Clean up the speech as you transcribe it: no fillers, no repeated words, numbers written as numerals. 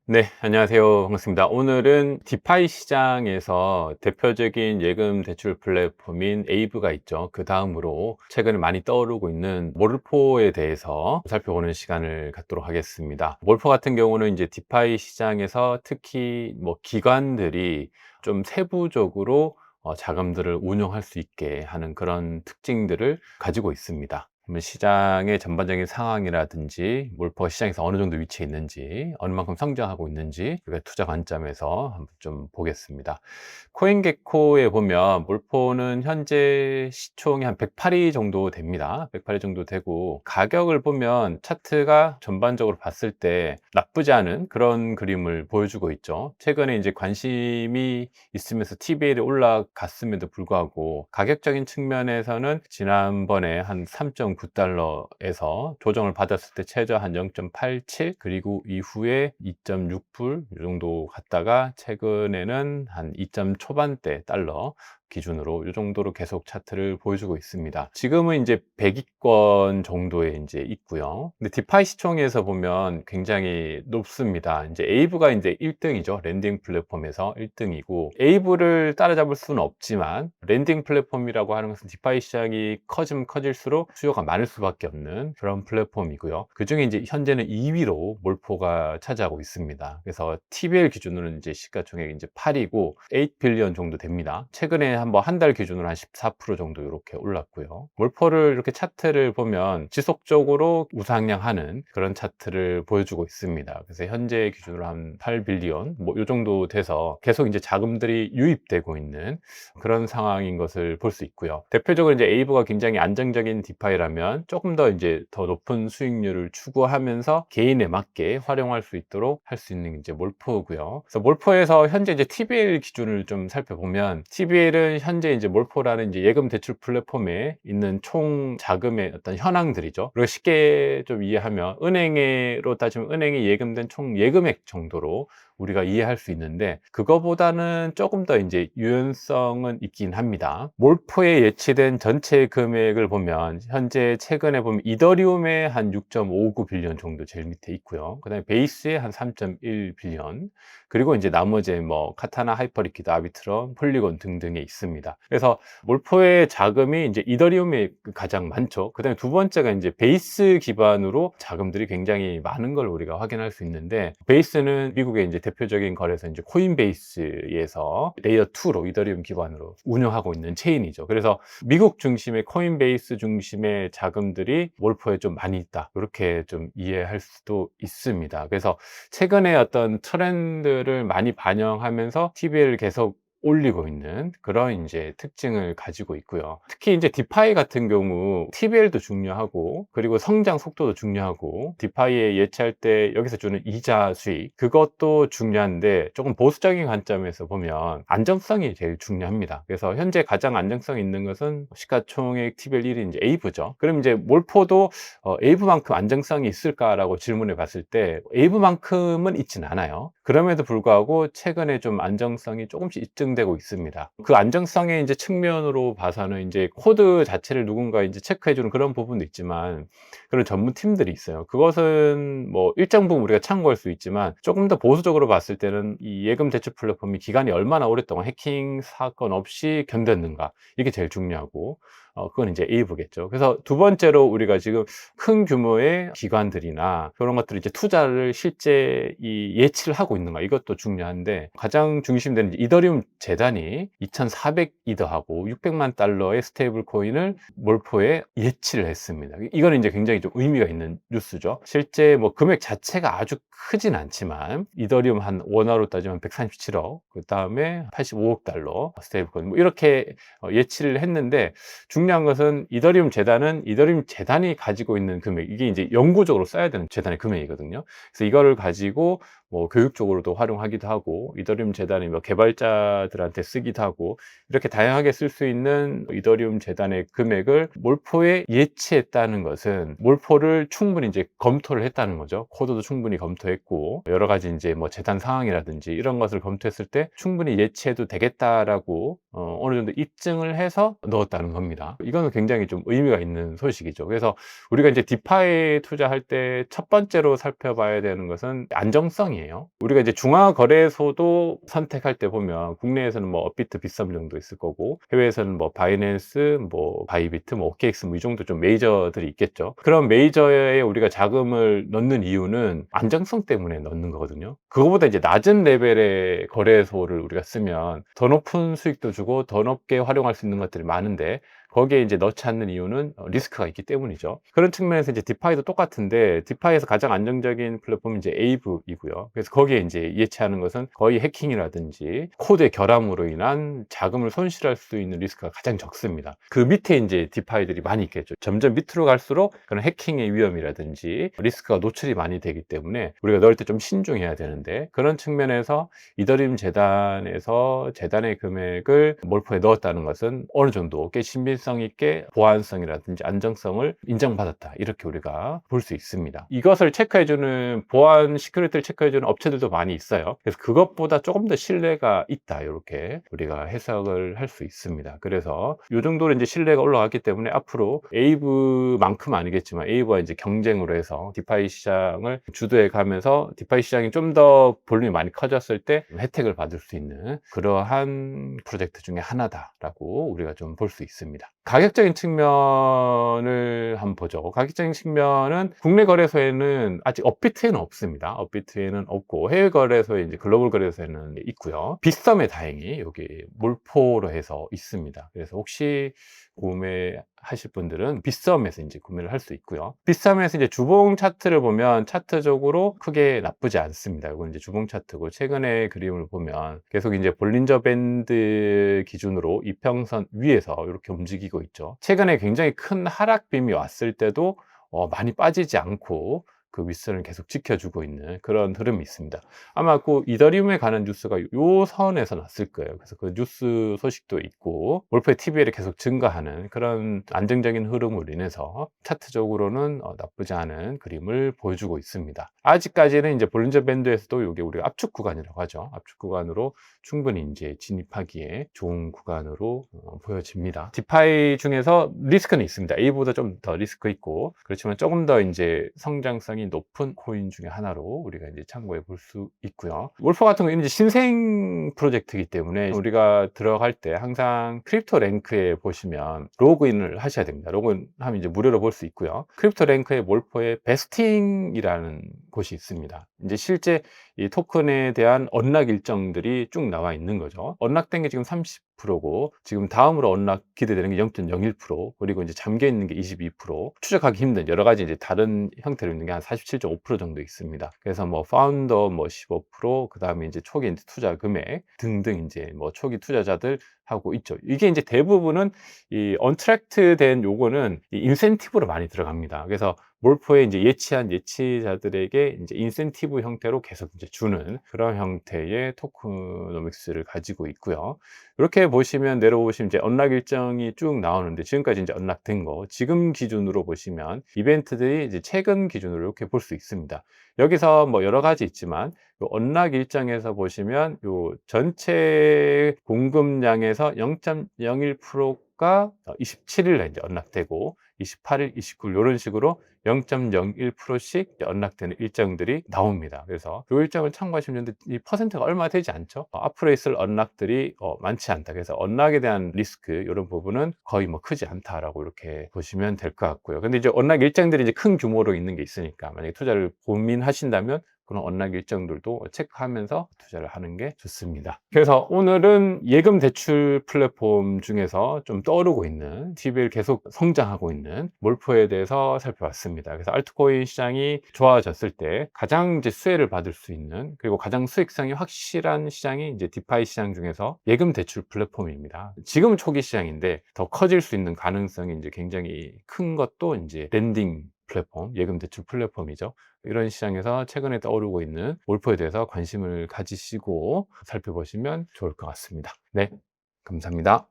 네, 안녕하세요. 반갑습니다. 오늘은 디파이 시장에서 대표적인 예금 대출 플랫폼인 에이브가 있죠. 그 다음으로 최근에 많이 떠오르고 있는 몰포에 대해서 살펴보는 시간을 갖도록 하겠습니다. 몰포 같은 경우는 이제 디파이 시장에서 특히 기관들이 좀 세부적으로 자금들을 운용할 수 있게 하는 그런 특징들을 가지고 있습니다. 그러면 시장의 전반적인 상황이라든지 몰포가 시장에서 어느 정도 위치해 있는지, 어느 만큼 성장하고 있는지, 우리가 투자 관점에서 한번 좀 보겠습니다. 코인게코에 보면 몰포는 현재 시총이 한 108위 정도 됩니다. 108위 정도 되고, 가격을 보면 차트가 전반적으로 봤을 때 나쁘지 않은 그런 그림을 보여주고 있죠. 최근에 이제 관심이 있으면서 TBL이 올라갔음에도 불구하고 가격적인 측면에서는 지난번에 한 3.9달러에서 조정을 받았을 때 최저 한 0.87, 그리고 이후에 2.6불 이 정도 갔다가 최근에는 한 2점 초반대 달러 기준으로 이 정도로 계속 차트를 보여주고 있습니다. 지금은 이제 100위권 정도에 이제 있고요. 근데 디파이 시총에서 보면 굉장히 높습니다. 이제 에이브가 이제 1등이죠. 랜딩 플랫폼에서 1등이고, 에이브를 따라잡을 수는 없지만 랜딩 플랫폼이라고 하는 것은 디파이 시장이 커지면 커질수록 수요가 많을 수밖에 없는 그런 플랫폼이고요. 그 중에 이제 현재는 2위로 몰포가 차지하고 있습니다. 그래서 TBL 기준으로는 이제 시가총액이 이제 8이고 8빌리언 정도 됩니다. 최근에 한번 한 달 기준으로 한 14% 정도 이렇게 올랐고요. 몰포를 이렇게 차트를 보면 지속적으로 우상향하는 그런 차트를 보여주고 있습니다. 그래서 현재 기준으로 한 8빌리언 이 정도 돼서 계속 이제 자금들이 유입되고 있는 그런 상황인 것을 볼 수 있고요. 대표적으로 이제 에이브가 굉장히 안정적인 디파이라면 조금 더 이제 더 높은 수익률을 추구하면서 개인에 맞게 활용할 수 있도록 할 수 있는 게 이제 몰포고요. 그래서 몰포에서 현재 이제 TBL 기준을 좀 살펴보면, TBL은 현재 이제 몰포라는 이제 예금 대출 플랫폼에 있는 총 자금의 어떤 현황들이죠. 그리고 쉽게 좀 이해하면 은행으로 따지면 은행에 예금된 총 예금액 정도로 우리가 이해할 수 있는데, 그거보다는 조금 더 이제 유연성은 있긴 합니다. 몰포에 예치된 전체 금액을 보면 현재 최근에 보면 이더리움에 한 6.59 빌리언 정도 제일 밑에 있고요. 그다음에 베이스에 한 3.1 빌리언, 그리고 이제 나머지 카타나, 하이퍼리퀴드, 아비트럼, 폴리곤 등등에 있습니다. 그래서 몰포의 자금이 이제 이더리움에 가장 많죠. 그다음에 두 번째가 이제 베이스 기반으로 자금들이 굉장히 많은 걸 우리가 확인할 수 있는데, 베이스는 미국의 이제 대표적인 거래소 이제 코인베이스에서 레이어 2로 이더리움 기반으로 운영하고 있는 체인이죠. 그래서 미국 중심의 코인베이스 중심의 자금들이 몰포에 좀 많이 있다, 이렇게 좀 이해할 수도 있습니다. 그래서 최근에 어떤 트렌드를 많이 반영하면서 TBL을 계속 올리고 있는 그런 이제 특징을 가지고 있고요. 특히 이제 디파이 같은 경우 TBL도 중요하고, 그리고 성장 속도도 중요하고, 디파이에 예치할 때 여기서 주는 이자 수익, 그것도 중요한데, 조금 보수적인 관점에서 보면 안정성이 제일 중요합니다. 그래서 현재 가장 안정성 있는 것은 시가총액 TBL 1위 이제 에이브죠. 그럼 이제 몰포도 에이브만큼 안정성이 있을까라고 질문해 봤을 때 에이브만큼은 있진 않아요. 그럼에도 불구하고 최근에 좀 안정성이 조금씩 입증되고 있습니다. 그 안정성의 이제 측면으로 봐서는 이제 코드 자체를 누군가 이제 체크해주는 그런 부분도 있지만, 그런 전문 팀들이 있어요. 그것은 일정 부분 우리가 참고할 수 있지만, 조금 더 보수적으로 봤을 때는 이 예금 대출 플랫폼이 기간이 얼마나 오랫동안 해킹 사건 없이 견뎠는가, 이게 제일 중요하고, 그건 이제 에이브겠죠. 그래서 두 번째로 우리가 지금 큰 규모의 기관들이나 그런 것들이 이제 투자를 실제 예치를 하고 있는가, 이것도 중요한데, 가장 중심되는 이더리움 재단이 2,400이더하고 600만 달러의 스테이블 코인을 몰포에 예치를 했습니다. 이거는 이제 굉장히 좀 의미가 있는 뉴스죠. 실제 금액 자체가 아주 크진 않지만, 이더리움 한 원화로 따지면 137억, 그 다음에 85억 달러 스테이블 코인 이렇게 예치를 했는데, 중요한 것은 이더리움 재단이 가지고 있는 금액, 이게 이제 영구적으로 써야 되는 재단의 금액이거든요. 그래서 이거를 가지고 교육적으로도 활용하기도 하고, 이더리움 재단이 개발자들한테 쓰기도 하고, 이렇게 다양하게 쓸 수 있는 이더리움 재단의 금액을 몰포에 예치했다는 것은 몰포를 충분히 이제 검토를 했다는 거죠. 코드도 충분히 검토했고, 여러 가지 이제 재단 상황이라든지 이런 것을 검토했을 때 충분히 예치해도 되겠다라고 어느 정도 입증을 해서 넣었다는 겁니다. 된다. 이거는 굉장히 좀 의미가 있는 소식이죠. 그래서 우리가 이제 디파이 투자할 때 첫 번째로 살펴봐야 되는 것은 안정성이에요. 우리가 이제 중화거래소도 선택할 때 보면 국내에서는 뭐 업비트, 빗썸 정도 있을 거고 해외에서는 뭐 바이낸스, 뭐 바이비트, 뭐 OKX 뭐 이 정도 좀 메이저들이 있겠죠. 그런 메이저에 우리가 자금을 넣는 이유는 안정성 때문에 넣는 거거든요. 그거보다 이제 낮은 레벨의 거래소를 우리가 쓰면 더 높은 수익도 주고 더 높게 활용할 수 있는 것들이 많은데 거기에 이제 넣지 않는 이유는 리스크가 있기 때문이죠. 그런 측면에서 이제 디파이도 똑같은데 디파이에서 가장 안정적인 플랫폼이 이제 에이브이고요. 그래서 거기에 이제 예치하는 것은 거의 해킹이라든지 코드의 결함으로 인한 자금을 손실할 수 있는 리스크가 가장 적습니다. 그 밑에 이제 디파이들이 많이 있겠죠. 점점 밑으로 갈수록 그런 해킹의 위험이라든지 리스크가 노출이 많이 되기 때문에 우리가 넣을 때 좀 신중해야 되는데 그런 측면에서 이더리움 재단에서 재단의 금액을 몰포에 넣었다는 것은 어느 정도 꽤 신빙성 있게 보안성이라든지 안정성을 인정받았다 이렇게 우리가 볼 수 있습니다. 이것을 체크해주는 보안 시큐리티를 체크해주는 업체들도 많이 있어요. 그래서 그것보다 조금 더 신뢰가 있다 이렇게 우리가 해석을 할 수 있습니다. 그래서 이 정도로 이제 신뢰가 올라갔기 때문에 앞으로 에이브만큼 아니겠지만 에이브와 이제 경쟁으로 해서 디파이 시장을 주도해 가면서 디파이 시장이 좀 더 볼륨이 많이 커졌을 때 혜택을 받을 수 있는 그러한 프로젝트 중에 하나다라고 우리가 좀 볼 수 있습니다. 가격적인 측면을 한번 보죠. 가격적인 측면은 국내 거래소에는 아직 업비트에는 없습니다. 업비트에는 없고 해외 거래소에 이제 글로벌 거래소에는 있고요. 빗썸에 다행히 여기 몰포로 해서 있습니다. 그래서 혹시 구매하실 분들은 빗썸에서 이제 구매를 할 수 있고요. 빗썸에서 이제 주봉 차트를 보면 차트적으로 크게 나쁘지 않습니다. 이건 이제 주봉 차트고 최근의 그림을 보면 계속 이제 볼린저 밴드 기준으로 이평선 위에서 이렇게 움직이고 있죠. 최근에 굉장히 큰 하락빔이 왔을 때도 많이 빠지지 않고 그 윗선을 계속 지켜주고 있는 그런 흐름이 있습니다. 아마 그 이더리움에 관한 뉴스가 요 선에서 났을 거예요. 그래서 그 뉴스 소식도 있고 몰포의 TVL이 계속 증가하는 그런 안정적인 흐름으로 인해서 차트적으로는 나쁘지 않은 그림을 보여주고 있습니다. 아직까지는 이제 볼린저 밴드에서도 이게 우리가 압축 구간이라고 하죠. 압축 구간으로 충분히 이제 진입하기에 좋은 구간으로 보여집니다. 디파이 중에서 리스크는 있습니다. A보다 좀 더 리스크 있고 그렇지만 조금 더 이제 성장성이 높은 코인 중에 하나로 우리가 이제 참고해 볼 수 있고요. 몰포 같은 경우는 이제 신생 프로젝트이기 때문에 우리가 들어갈 때 항상 크립토 랭크에 보시면 로그인을 하셔야 됩니다. 로그인하면 이제 무료로 볼 수 있고요. 크립토 랭크의 몰포에 베스팅이라는 곳이 있습니다. 이제 실제 이 토큰에 대한 언락 일정들이 쭉 나와 있는 거죠. 언락된 게 지금 30%고 지금 다음으로 언락 기대되는 게 0.01% 그리고 이제 잠겨 있는 게 22% 추적하기 힘든 여러 가지 이제 다른 형태로 있는 게 한 47.5% 정도 있습니다. 그래서 뭐 파운더 뭐 15% 그다음에 이제 초기 이제 투자 금액 등등 이제 뭐 초기 투자자들 하고 있죠. 이게 이제 대부분은 이 언트랙트 된 요거는 이 인센티브로 많이 들어갑니다. 그래서 몰포에 이제 예치한 예치자들에게 이제 인센티브 형태로 계속 이제 주는 그런 형태의 토크노믹스를 가지고 있고요. 이렇게 보시면 내려오시면 이제 언락 일정이 쭉 나오는데 지금까지 이제 언락된 거 지금 기준으로 보시면 이벤트들이 이제 최근 기준으로 이렇게 볼 수 있습니다. 여기서 뭐 여러 가지 있지만 요 언락 일정에서 보시면 요 전체 공급량에서 0.01%가 27일에 이제 언락되고 28일, 29일 이런 식으로 0.01%씩 언락되는 일정들이 나옵니다. 그래서 이 일정을 참고하시면 되는데 이 퍼센트가 얼마 되지 않죠. 앞으로 있을 언락들이 많지 않다. 그래서 언락에 대한 리스크 이런 부분은 거의 뭐 크지 않다라고 이렇게 보시면 될 것 같고요. 근데 이제 언락 일정들이 이제 큰 규모로 있는 게 있으니까 만약에 투자를 고민하신다면 그런 언락 일정들도 체크하면서 투자를 하는 게 좋습니다. 그래서 오늘은 예금 대출 플랫폼 중에서 좀 떠오르고 있는 TVL 계속 성장하고 있는 몰포에 대해서 살펴봤습니다. 그래서 알트코인 시장이 좋아졌을 때 가장 이제 수혜를 받을 수 있는 그리고 가장 수익성이 확실한 시장이 이제 디파이 시장 중에서 예금 대출 플랫폼입니다. 지금은 초기 시장인데 더 커질 수 있는 가능성이 이제 굉장히 큰 것도 이제 랜딩 플랫폼, 예금 대출 플랫폼이죠. 이런 시장에서 최근에 떠오르고 있는 몰포에 대해서 관심을 가지시고 살펴보시면 좋을 것 같습니다. 네, 감사합니다.